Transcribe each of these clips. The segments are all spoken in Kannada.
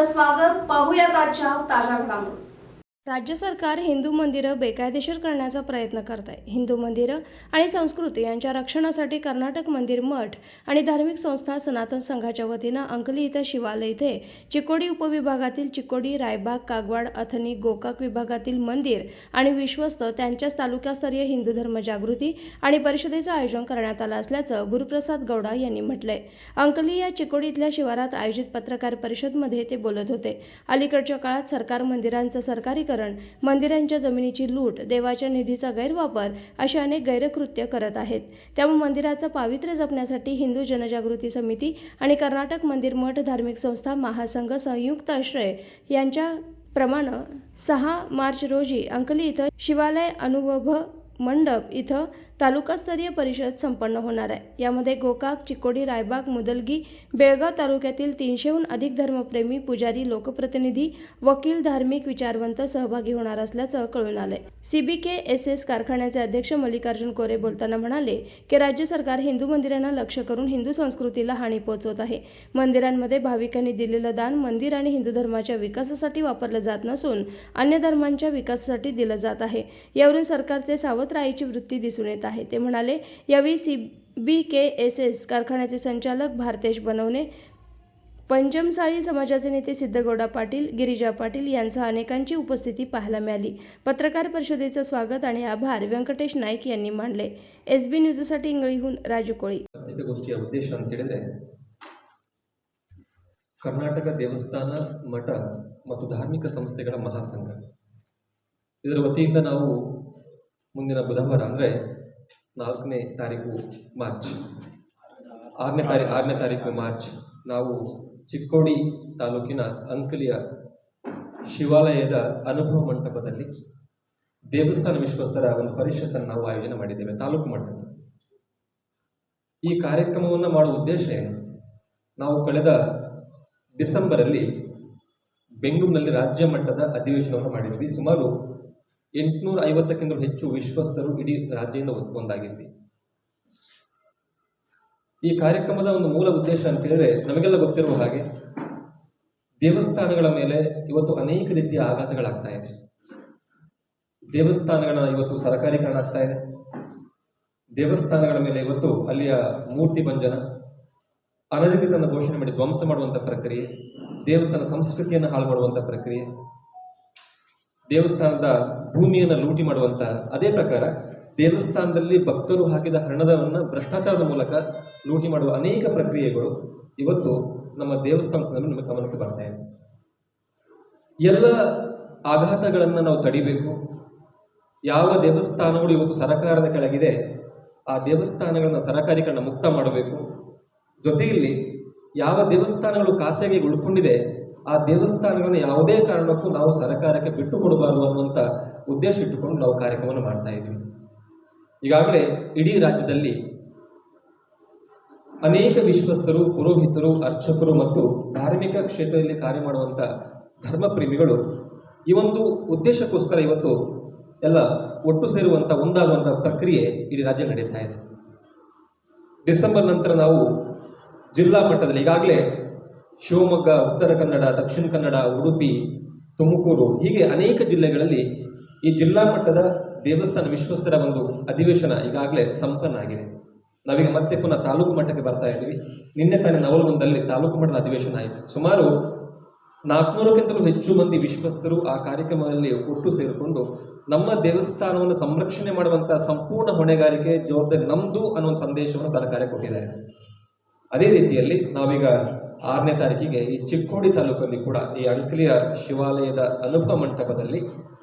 आपलं स्वागत. पाहूयात आजच्या ताज्या घडामोडी. राज्य सरकार हिंदू मंदिरं बेकायदेशीर करण्याचा प्रयत्न करत आहे. हिंदू मंदिरं आणि संस्कृती यांच्या रक्षणासाठी कर्नाटक मंदिर मठ आणि धार्मिक संस्था सनातन संघाच्या वतीनं अंकली इथं शिवालय इथे चिकोडी उपविभागातील चिकोडी, रायबाग, कागवाड, अथनी, गोकाक विभागातील मंदिर आणि विश्वस्त त्यांच्याच तालुकास्तरीय हिंदू धर्म जागृती आणि परिषदेचं आयोजन करण्यात आलं असल्याचं गुरुप्रसाद गौडा यांनी म्हटलंय. अंकली या चिकोडी इथल्या शिवारात आयोजित पत्रकार परिषदेमध्ये ते बोलत होते. अलीकडच्या काळात सरकार मंदिरांचं सरकारी मंदिरांच्या जमिनीची लूट, देवाच्या निधीचा गैरवापर अशी अनेक गैरकृत्य करत आहेत. त्यामुळे मंदिराचं पावित्र्य जपण्यासाठी हिंदू जनजागृती समिती आणि कर्नाटक मंदिर मठ धार्मिक संस्था महासंघ संयुक्त आश्रय यांच्या प्रमाणे 6 मार्च रोजी अंकली इथं शिवालय अनुभव मंडप इथं तालुकास्तरीय परिषद संपन्न होणार आहे. यामध्ये गोकाक, चिकोडी, रायबाग, मुदलगी, बेळगाव तालुक्यातील 300हून अधिक धर्मप्रेमी, पुजारी, लोकप्रतिनिधी, वकील, धार्मिक विचारवंत सहभागी होणार असल्याचं कळून आलंय. CBKSS कारखान्याचे अध्यक्ष मल्लिकार्जुन कोरे बोलताना म्हणाले की राज्य सरकार हिंदू मंदिरांना लक्ष्य करून हिंदू संस्कृतीला हानी पोहोचवत आहे. मंदिरांमध्ये भाविकांनी दिलेलं दान मंदिर आणि हिंदू धर्माच्या विकासासाठी वापरलं जात नसून अन्य धर्मांच्या विकासासाठी दिलं जात आहे. यावरून सरकारचे सावध राहायची वृत्ती दिसून येत आहे. ते म्हणाले यावेळी CBKSS कारखान्याचे संचालक भारतेश बनवणे, पंचमसाळी समाजाचे नेते सिद्धगौडा पाटील, गिरिजा पाटील यांसह अनेकांची उपस्थिती पाहायला मिळाली. पत्रकार परिषदेचं स्वागत आणि आभार व्यंकटेश नाईक यांनी मानले. SB न्यूजसाठी इंगळीहून राजू कोळी. ಗೋಷ್ಠಿಯ ಉದ್ದೇಶ ಅಂತ ಹೇಳಿದ್ರೆ ಕರ್ನಾಟಕ ದೇವಸ್ಥಾನ ಮಠ ಮತ್ತು ಧಾರ್ಮಿಕ ಸಂಸ್ಥೆಗಳ ಮಹಾಸಂಘ ಇದರ ವತಿಯಿಂದ ನಾವು ಮುಂದಿನ ಬುಧವಾರ ಅಂದರೆ 4ನೇ ತಾರೀಕು ಮಾರ್ಚ್ 6ನೇ ತಾರೀಕು ಮಾರ್ಚ್ ನಾವು ಚಿಕ್ಕೋಡಿ ತಾಲೂಕಿನ ಅಂಕಲಿಯ ಶಿವಾಲಯದ ಅನುಭವ ಮಂಟಪದಲ್ಲಿ ದೇವಸ್ಥಾನ ವಿಶ್ವಸ್ತರ ಒಂದು ಪರಿಷತ್ತನ್ನು ನಾವು ಆಯೋಜನೆ ಮಾಡಿದ್ದೇವೆ ತಾಲೂಕು ಮಟ್ಟದಲ್ಲಿ. ಈ ಕಾರ್ಯಕ್ರಮವನ್ನು ಮಾಡುವ ಉದ್ದೇಶ ಏನು? ನಾವು ಕಳೆದ ಡಿಸೆಂಬರಲ್ಲಿ ಬೆಂಗಳೂರಿನಲ್ಲಿ ರಾಜ್ಯ ಮಟ್ಟದ ಅಧಿವೇಶನವನ್ನು ಮಾಡಿದ್ವಿ. ಸುಮಾರು 850ಕ್ಕಿಂತ ಹೆಚ್ಚು ವಿಶ್ವಸ್ತರು ಇಡೀ ರಾಜ್ಯದಿಂದ ಒಂದಾಗಿದ್ವಿ. ಈ ಕಾರ್ಯಕ್ರಮದ ಒಂದು ಮೂಲ ಉದ್ದೇಶ ಅಂತ ಹೇಳಿದ್ರೆ ನಮಗೆಲ್ಲ ಗೊತ್ತಿರುವ ಹಾಗೆ ದೇವಸ್ಥಾನಗಳ ಮೇಲೆ ಇವತ್ತು ಅನೇಕ ರೀತಿಯ ಆಘಾತಗಳಾಗ್ತಾ ಇದೆ. ದೇವಸ್ಥಾನಗಳ ಇವತ್ತು ಸರಕಾರೀಕರಣ ಆಗ್ತಾ ಇದೆ. ದೇವಸ್ಥಾನಗಳ ಮೇಲೆ ಇವತ್ತು ಅಲ್ಲಿಯ ಮೂರ್ತಿ ಭಂಜನ, ಅನಧಿಕೃತ ಘೋಷಣೆ ಮಾಡಿ ಧ್ವಂಸ ಮಾಡುವಂಥ ಪ್ರಕ್ರಿಯೆ, ದೇವಸ್ಥಾನ ಸಂಸ್ಕೃತಿಯನ್ನು ಹಾಳು ಮಾಡುವಂಥ ಪ್ರಕ್ರಿಯೆ, ದೇವಸ್ಥಾನದ ಭೂಮಿಯನ್ನು ಲೂಟಿ ಮಾಡುವಂಥ, ಅದೇ ಪ್ರಕಾರ ದೇವಸ್ಥಾನದಲ್ಲಿ ಭಕ್ತರು ಹಾಕಿದ ಹಣವನ್ನು ಭ್ರಷ್ಟಾಚಾರದ ಮೂಲಕ ಲೂಟಿ ಮಾಡುವ ಅನೇಕ ಪ್ರಕ್ರಿಯೆಗಳು ಇವತ್ತು ನಮ್ಮ ದೇವಸ್ಥಾನದಲ್ಲಿ ನಮ್ಮ ಗಮನಕ್ಕೆ ಬರ್ತಾ ಇದೆ. ಎಲ್ಲ ಆಘಾತಗಳನ್ನು ನಾವು ತಡಿಬೇಕು. ಯಾವ ದೇವಸ್ಥಾನಗಳು ಇವತ್ತು ಸರಕಾರದ ಕೆಳಗಿದೆ ಆ ದೇವಸ್ಥಾನಗಳನ್ನು ಸರಕಾರೀಕರಣ ಮುಕ್ತ ಮಾಡಬೇಕು. ಜೊತೆಯಲ್ಲಿ ಯಾವ ದೇವಸ್ಥಾನಗಳು ಖಾಸಗಿಗೆ ಉಳ್ಕೊಂಡಿದೆ ಆ ದೇವಸ್ಥಾನಗಳನ್ನು ಯಾವುದೇ ಕಾರಣಕ್ಕೂ ನಾವು ಸರ್ಕಾರಕ್ಕೆ ಬಿಟ್ಟು ಕೊಡಬಾರದು ಅನ್ನುವಂಥ ಉದ್ದೇಶ ಇಟ್ಟುಕೊಂಡು ನಾವು ಕಾರ್ಯಕ್ರಮವನ್ನು ಮಾಡ್ತಾ ಇದ್ದೀವಿ. ಈಗಾಗಲೇ ಇಡೀ ರಾಜ್ಯದಲ್ಲಿ ಅನೇಕ ವಿಶ್ವಸ್ತರು, ಪುರೋಹಿತರು, ಅರ್ಚಕರು ಮತ್ತು ಧಾರ್ಮಿಕ ಕ್ಷೇತ್ರದಲ್ಲಿ ಕಾರ್ಯ ಮಾಡುವಂಥ ಧರ್ಮಪ್ರೇಮಿಗಳು ಈ ಒಂದು ಉದ್ದೇಶಕ್ಕೋಸ್ಕರ ಇವತ್ತು ಎಲ್ಲ ಒಟ್ಟು ಸೇರುವಂಥ ಒಂದಾಗುವಂಥ ಪ್ರಕ್ರಿಯೆ ಇಡೀ ರಾಜ್ಯ ನಡೀತಾ ಇದೆ. ಡಿಸೆಂಬರ್ ನಂತರ ನಾವು ಜಿಲ್ಲಾ ಮಟ್ಟದಲ್ಲಿ ಈಗಾಗಲೇ ಶಿವಮೊಗ್ಗ, ಉತ್ತರ ಕನ್ನಡ, ದಕ್ಷಿಣ ಕನ್ನಡ, ಉಡುಪಿ, ತುಮಕೂರು ಹೀಗೆ ಅನೇಕ ಜಿಲ್ಲೆಗಳಲ್ಲಿ ಈ ಜಿಲ್ಲಾ ಮಟ್ಟದ ದೇವಸ್ಥಾನ ವಿಶ್ವಸ್ತರ ಒಂದು ಅಧಿವೇಶನ ಈಗಾಗಲೇ ಸಂಪನ್ನ ಆಗಿದೆ. ನಾವೀಗ ಮತ್ತೆ ಪುನಃ ತಾಲೂಕು ಮಟ್ಟಕ್ಕೆ ಬರ್ತಾ ಇದ್ದೀವಿ. ನಿನ್ನೆ ತಾನೇ ನವಲಗುಂದದಲ್ಲಿ ತಾಲೂಕು ಮಟ್ಟದ ಅಧಿವೇಶನ ಆಯಿತು. ಸುಮಾರು 400ಕ್ಕಿಂತಲೂ ಹೆಚ್ಚು ಮಂದಿ ವಿಶ್ವಸ್ತರು ಆ ಕಾರ್ಯಕ್ರಮದಲ್ಲಿ ಒಟ್ಟು ಸೇರಿಕೊಂಡು ನಮ್ಮ ದೇವಸ್ಥಾನವನ್ನು ಸಂರಕ್ಷಣೆ ಮಾಡುವಂಥ ಸಂಪೂರ್ಣ ಹೊಣೆಗಾರಿಕೆ, ಜವಾಬ್ದಾರಿ ನಮ್ಮದು ಅನ್ನೋ ಒಂದು ಸಂದೇಶವನ್ನು ಸರ್ಕಾರ ಕೊಟ್ಟಿದ್ದಾರೆ. ಅದೇ ರೀತಿಯಲ್ಲಿ ನಾವೀಗ 6ನೇ ತಾರೀಕಿಗೆ ಈ ಚಿಕ್ಕೋಡಿ ತಾಲೂಕಲ್ಲಿ ಕೂಡ ಈ ಅಂಕಲಿಯ ಶಿವಾಲಯದ ಅನುಭವ ಮಂಟಪದಲ್ಲಿ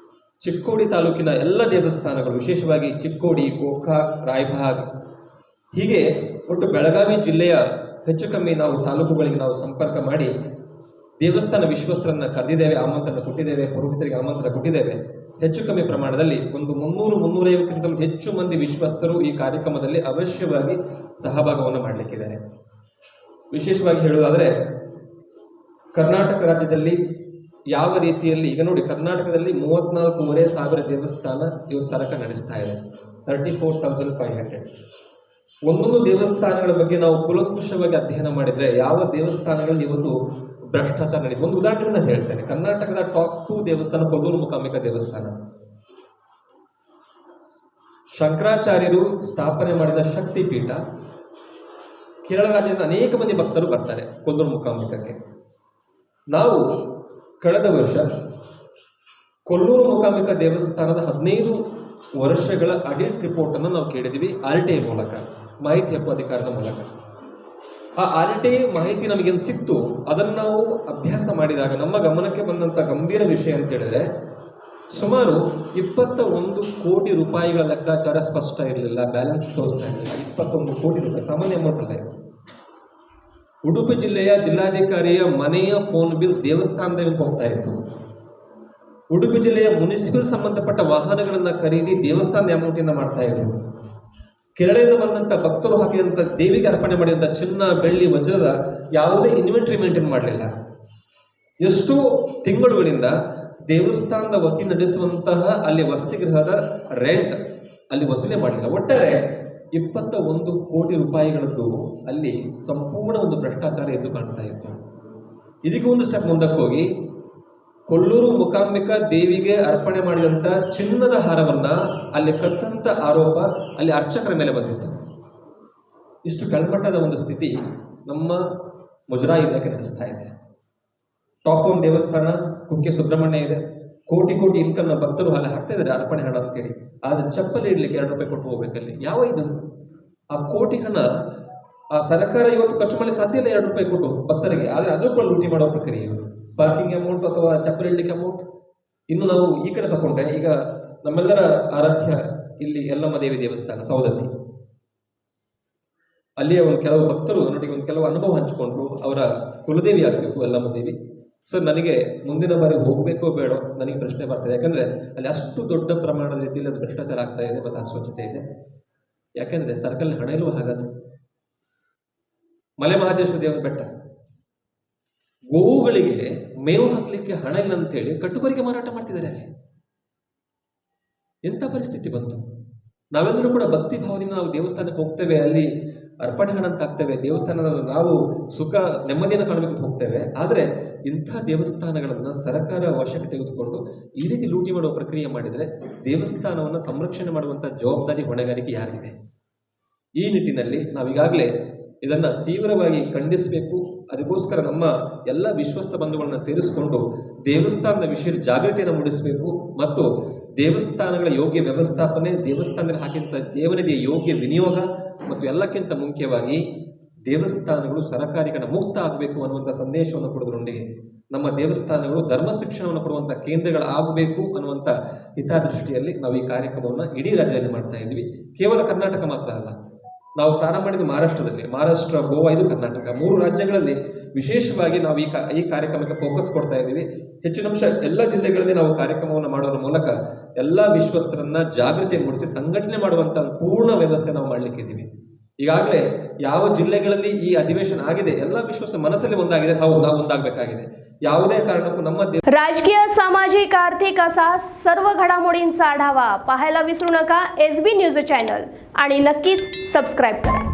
ಚಿಕ್ಕೋಡಿ ತಾಲೂಕಿನ ಎಲ್ಲ ದೇವಸ್ಥಾನಗಳು, ವಿಶೇಷವಾಗಿ ಚಿಕ್ಕೋಡಿ, ಗೋಕಾಕ್, ರಾಯಬಾಗ್ ಹೀಗೆ ಒಟ್ಟು ಬೆಳಗಾವಿ ಜಿಲ್ಲೆಯ ಹೆಚ್ಚು ಕಮ್ಮಿ ನಾವು ತಾಲೂಕುಗಳಿಗೆ ನಾವು ಸಂಪರ್ಕ ಮಾಡಿ ದೇವಸ್ಥಾನ ವಿಶ್ವಸ್ತರನ್ನು ಕರೆದಿದ್ದೇವೆ, ಆಮಂತ್ರಣ ಕೊಟ್ಟಿದ್ದೇವೆ, ಪುರೋಹಿತರಿಗೆ ಆಮಂತ್ರಣ ಕೊಟ್ಟಿದ್ದೇವೆ. ಹೆಚ್ಚು ಕಮ್ಮಿ ಪ್ರಮಾಣದಲ್ಲಿ ಒಂದು 300-350ಕ್ಕಿಂತ ಹೆಚ್ಚು ಮಂದಿ ವಿಶ್ವಸ್ತರು ಈ ಕಾರ್ಯಕ್ರಮದಲ್ಲಿ ಅವಶ್ಯವಾಗಿ ಸಹಭಾಗವನ್ನು ಮಾಡಲಿಕ್ಕಿದ್ದಾರೆ. ವಿಶೇಷವಾಗಿ ಹೇಳುವುದಾದರೆ ಕರ್ನಾಟಕ ರಾಜ್ಯದಲ್ಲಿ ಯಾವ ರೀತಿಯಲ್ಲಿ ಈಗ ನೋಡಿ, ಕರ್ನಾಟಕದಲ್ಲಿ 34,500 ದೇವಸ್ಥಾನ ಇವತ್ತು ಸರ್ಕಾರ ನಡೆಸ್ತಾ ಇದೆ. 34,500. ಒಂದೊಂದು ದೇವಸ್ಥಾನಗಳ ಬಗ್ಗೆ ನಾವು ಕುಲಂಕುಷವಾಗಿ ಅಧ್ಯಯನ ಮಾಡಿದರೆ ಯಾವ ದೇವಸ್ಥಾನಗಳಲ್ಲಿ ಇವತ್ತು ಭ್ರಷ್ಟಾಚಾರ ನಡೆಯುತ್ತೆ. ಒಂದು ಉದಾಹರಣೆಯನ್ನು ಹೇಳ್ತೇನೆ. ಕರ್ನಾಟಕದ ಟಾಪ್ 2 ದೇವಸ್ಥಾನ ಕೊಲ್ಲೂರು ಮೂಕಾಂಬಿಕಾ ದೇವಸ್ಥಾನ. ಶಂಕರಾಚಾರ್ಯರು ಸ್ಥಾಪನೆ ಮಾಡಿದ ಶಕ್ತಿ ಪೀಠ. ಕೇರಳ ರಾಜ್ಯದಿಂದ ಅನೇಕ ಮಂದಿ ಭಕ್ತರು ಬರ್ತಾರೆ ಕೊಲ್ಲೂರು ಮೂಕಾಂಬಿಕಕ್ಕೆ. ನಾವು ಕಳೆದ ವರ್ಷ ಕೊಲ್ಲೂರು ಮೂಕಾಂಬಿಕಾ ದೇವಸ್ಥಾನದ 15 ವರ್ಷಗಳ ಆಡಿಟ್ ರಿಪೋರ್ಟ್ ಅನ್ನು ನಾವು ಕೇಳಿದ್ವಿ RTI ಮೂಲಕ, ಮಾಹಿತಿ ಹಕ್ಕು ಅಧಿಕಾರದ ಮೂಲಕ. ಆ RTI ಮಾಹಿತಿ ನಮಗೇನು ಸಿಕ್ತು ಅದನ್ನು ನಾವು ಅಭ್ಯಾಸ ಮಾಡಿದಾಗ ನಮ್ಮ ಗಮನಕ್ಕೆ ಬಂದಂಥ ಗಂಭೀರ ವಿಷಯ ಅಂತ ಹೇಳಿದ್ರೆ, ಸುಮಾರು 21 ಕೋಟಿ ರೂಪಾಯಿಗಳ ಲೆಕ್ಕಾಚಾರ ಸ್ಪಷ್ಟ ಇರಲಿಲ್ಲ, ಬ್ಯಾಲೆನ್ಸ್ ತೋರಿಸ್ತಾ ಇರಲಿಲ್ಲ. 21 ಕೋಟಿ ರೂಪಾಯಿ ಸಾಮಾನ್ಯ ಅಮೌಂಟ್ ಅಲ್ಲ ಇದು. ಉಡುಪಿ ಜಿಲ್ಲೆಯ ಜಿಲ್ಲಾಧಿಕಾರಿಯ ಮನೆಯ ಫೋನ್ ಬಿಲ್ ದೇವಸ್ಥಾನದಲ್ಲಿ ಹೋಗ್ತಾ ಇತ್ತು. ಉಡುಪಿ ಜಿಲ್ಲೆಯ ಮುನಿಸಿಪಲ್ ಸಂಬಂಧಪಟ್ಟ ವಾಹನಗಳನ್ನ ಖರೀದಿ ದೇವಸ್ಥಾನದ ಅಮೌಂಟಿಂದ ಮಾಡ್ತಾ ಇದ್ರು. ಕೇರಳದಿಂದ ಬಂದಂತ ಭಕ್ತರು ಹಾಕಿದಂತ ದೇವಿಗೆ ಅರ್ಪಣೆ ಮಾಡಿದಂತ ಚಿನ್ನ, ಬೆಳ್ಳಿ, ವಜ್ರದ ಯಾವುದೇ ಇನ್ವೆಂಟರಿ ಮೇಂಟೈನ್ ಮಾಡಲಿಲ್ಲ. ಎಷ್ಟೋ ತಿಂಗಳುಗಳಿಂದ ದೇವಸ್ಥಾನದ ವತಿ ನಡೆಸುವಂತಹ ಅಲ್ಲಿ ವಸತಿ ಗೃಹದ ರೆಂಟ್ ಅಲ್ಲಿ ವಸೂಲಿ ಮಾಡಲಿಲ್ಲ. ಒಟ್ಟಾರೆ 21 ಕೋಟಿ ರೂಪಾಯಿಗಳದ್ದು ಅಲ್ಲಿ ಸಂಪೂರ್ಣ ಒಂದು ಭ್ರಷ್ಟಾಚಾರ ಎದ್ದು ಕಾಣ್ತಾ ಇತ್ತು. ಇದಕ್ಕೆ ಒಂದು ಸ್ಟೆಪ್ ಮುಂದಕ್ಕೆ ಹೋಗಿ ಕೊಲ್ಲೂರು ಮೂಕಾಂಬಿಕಾ ದೇವಿಗೆ ಅರ್ಪಣೆ ಮಾಡಿದಂಥ ಚಿನ್ನದ ಹಾರವನ್ನ ಅಲ್ಲಿ ಕತ್ತಂತ ಆರೋಪ ಅಲ್ಲಿ ಅರ್ಚಕರ ಮೇಲೆ ಬಂದಿತ್ತು. ಇಷ್ಟು ಕೆಳಮಟ್ಟದ ಒಂದು ಸ್ಥಿತಿ ನಮ್ಮ ಮುಜರಾಯಿ ಇಲಾಖೆ ನಡೆಸ್ತಾ ಇದೆ. ಟಾಪ್ 1 ದೇವಸ್ಥಾನ ಕುಕ್ಕೆ ಸುಬ್ರಹ್ಮಣ್ಯ ಇದೆ. ಕೋಟಿ ಕೋಟಿ ಇನ್ಕಮ್ ಭಕ್ತರು ಅಲ್ಲಿ ಹಾಕ್ತಾ ಇದ್ದಾರೆ ಅರ್ಪಣೆ ಹಣ ಅಂತೇಳಿ. ಆದ್ರೆ ಚಪ್ಪಲಿ ಇಡ್ಲಿಕ್ಕೆ 2 ರೂಪಾಯಿ ಕೊಟ್ಟು ಹೋಗ್ಬೇಕಲ್ಲಿ. ಯಾವ ಇದು? ಆ ಕೋಟಿ ಹಣ ಆ ಸರ್ಕಾರ ಇವತ್ತು ಖರ್ಚು ಮಾಡಲಿ ಸಾಧ್ಯ ಇಲ್ಲ 2 ರೂಪಾಯಿ ಕೊಟ್ಟು ಭಕ್ತರಿಗೆ. ಆದ್ರೆ ಅದ್ರ ಕೂಡ ಲೂಟಿ ಮಾಡೋ ಪ್ರಕ್ರಿಯೆ ಇದು. ಪಾರ್ಕಿಂಗ್ ಅಮೌಂಟ್ ಅಥವಾ ಚಪ್ಪಲಿ ಇಡ್ಲಿಕ್ಕೆ ಅಮೌಂಟ್. ಇನ್ನು ನಾವು ಈ ಕಡೆ ತಗೊಂಡ್ರೆ, ಈಗ ನಮ್ಮೆಲ್ಲರ ಆರಾಧ್ಯ ಇಲ್ಲಿ ಯಲ್ಲಮ್ಮ ದೇವಿ ದೇವಸ್ಥಾನ ಸೌದತ್ತಿ, ಅಲ್ಲಿಯ ಒಂದು ಕೆಲವು ಭಕ್ತರು ನನ್ನೊಟ್ಟಿಗೆ ಒಂದು ಕೆಲವು ಅನುಭವ ಹಂಚಿಕೊಂಡ್ರು. ಅವರ ಕುಲದೇವಿ ಆಗಬೇಕು ಯಲ್ಲಮ್ಮ ದೇವಿ. ಸರ್, ನನಗೆ ಮುಂದಿನ ಬಾರಿ ಹೋಗಬೇಕೋ ಬೇಡೋ ನನಗೆ ಪ್ರಶ್ನೆ ಬರ್ತದೆ. ಯಾಕಂದ್ರೆ ಅಲ್ಲಿ ಅಷ್ಟು ದೊಡ್ಡ ಪ್ರಮಾಣದ ರೀತಿಯಲ್ಲಿ ಅದು ಭ್ರಷ್ಟಾಚಾರ ಆಗ್ತಾ ಇದೆ ಮತ್ತು ಅಸ್ವಚ್ಛತೆ ಇದೆ. ಯಾಕೆಂದ್ರೆ ಸರ್ಕಲ್ ಹಣ ಇಲ್ವ ಹಾಗಾದ್ರೆ. ಮಲೆ ಮಹದೇಶ್ವರ ದೇವರ ಬೆಟ್ಟ, ಗೋವುಗಳಿಗೆ ಮೇವು ಹಾಕ್ಲಿಕ್ಕೆ ಹಣ ಇಲ್ಲ ಅಂತೇಳಿ ಕಟ್ಟುಬರಿಗೆ ಮಾರಾಟ ಮಾಡ್ತಿದ್ದಾರೆ ಅಲ್ಲಿ. ಎಂಥ ಪರಿಸ್ಥಿತಿ ಬಂತು? ನಾವೆಲ್ಲರೂ ಕೂಡ ಭಕ್ತಿ ಭಾವದಿಂದ ನಾವು ದೇವಸ್ಥಾನಕ್ಕೆ ಹೋಗ್ತೇವೆ, ಅಲ್ಲಿ ಅರ್ಪಣೆ ಹಣ ಅಂತ ಹಾಕ್ತೇವೆ, ದೇವಸ್ಥಾನದ ನಾವು ಸುಖ ನೆಮ್ಮದಿಯನ್ನು ಕಾಣಬೇಕು ಹೋಗ್ತೇವೆ. ಆದರೆ ಇಂಥ ದೇವಸ್ಥಾನಗಳನ್ನು ಸರ್ಕಾರ ವಶಕ್ಕೆ ತೆಗೆದುಕೊಂಡು ಈ ರೀತಿ ಲೂಟಿ ಮಾಡುವ ಪ್ರಕ್ರಿಯೆ ಮಾಡಿದರೆ ದೇವಸ್ಥಾನವನ್ನು ಸಂರಕ್ಷಣೆ ಮಾಡುವಂಥ ಜವಾಬ್ದಾರಿ, ಹೊಣೆಗಾರಿಕೆ ಯಾರಿಗಿದೆ? ಈ ನಿಟ್ಟಿನಲ್ಲಿ ನಾವೀಗಾಗಲೇ ಇದನ್ನು ತೀವ್ರವಾಗಿ ಖಂಡಿಸಬೇಕು. ಅದಕ್ಕೋಸ್ಕರ ನಮ್ಮ ಎಲ್ಲ ವಿಶ್ವಸ್ತ ಬಂಧುಗಳನ್ನ ಸೇರಿಸಿಕೊಂಡು ದೇವಸ್ಥಾನದ ವಿಷಯ ಜಾಗೃತಿಯನ್ನು ಮೂಡಿಸಬೇಕು ಮತ್ತು ದೇವಸ್ಥಾನಗಳ ಯೋಗ್ಯ ವ್ಯವಸ್ಥಾಪನೆ, ದೇವಸ್ಥಾನದಲ್ಲಿ ಹಾಕಿದಂಥ ದೇವನಿಧಿಯ ಯೋಗ್ಯ ವಿನಿಯೋಗ ಮತ್ತು ಎಲ್ಲಕ್ಕಿಂತ ಮುಖ್ಯವಾಗಿ ದೇವಸ್ಥಾನಗಳು ಸರಕಾರಿಗಳ ಮುಕ್ತ ಆಗಬೇಕು ಅನ್ನುವಂಥ ಸಂದೇಶವನ್ನು ಕೊಡೋದ್ರೊಂದಿಗೆ ನಮ್ಮ ದೇವಸ್ಥಾನಗಳು ಧರ್ಮ ಶಿಕ್ಷಣವನ್ನು ಕೊಡುವಂಥ ಕೇಂದ್ರಗಳಾಗಬೇಕು ಅನ್ನುವಂಥ ಹಿತದೃಷ್ಟಿಯಲ್ಲಿ ನಾವು ಈ ಕಾರ್ಯಕ್ರಮವನ್ನು ಇಡೀ ರಾಜ್ಯದಲ್ಲಿ ಮಾಡ್ತಾ ಇದ್ವಿ. ಕೇವಲ ಕರ್ನಾಟಕ ಮಾತ್ರ ಅಲ್ಲ, ನಾವು ಪ್ರಾರಂಭ ಮಾಡಿದ ಮಹಾರಾಷ್ಟ್ರದಲ್ಲಿ, ಮಹಾರಾಷ್ಟ್ರ, ಗೋವಾ, ಇದು ಕರ್ನಾಟಕ, 3 ರಾಜ್ಯಗಳಲ್ಲಿ ವಿಶೇಷವಾಗಿ ನಾವು ಈ ಕಾರ್ಯಕ್ರಮಕ್ಕೆ ಫೋಕಸ್ ಕೊಡ್ತಾ ಇದ್ದೀವಿ. ಹೆಚ್ಚಿನ ಅಂಶ ಎಲ್ಲ ಜಿಲ್ಲೆಗಳಲ್ಲಿ ನಾವು ಕಾರ್ಯಕ್ರಮವನ್ನು ಮಾಡೋದ್ರ ಮೂಲಕ ಎಲ್ಲ ವಿಶ್ವಸ್ತರನ್ನ ಜಾಗೃತಿ ಮೂಡಿಸಿ ಸಂಘಟನೆ ಮಾಡುವಂಥ ಪೂರ್ಣ ವ್ಯವಸ್ಥೆ ನಾವು ಮಾಡಲಿಕ್ಕಿದ್ದೀವಿ. ಈಗಾಗಲೇ ಯಾವ ಜಿಲ್ಲೆಗಳಲ್ಲಿ ಈ ಅಧಿವೇಶನ ಆಗಿದೆ ಎಲ್ಲ ವಿಶ್ವಸ್ತ मनासली ಒಂದಾಗಿದೆ. ಹೌದು, ನಾವು ಒಂದಾಗಬೇಕಾಗಿದೆ. ಯಾವುದೇ ಕಾರಣಕ್ಕೂ ನಮ್ಮ राजकीय, सामाजिक, आर्थिक असा सर्व घडामोडींचा आढावा पाहायला विसरू नका SB न्यूज चॅनल आणि नक्कीच सबस्क्राइब करा.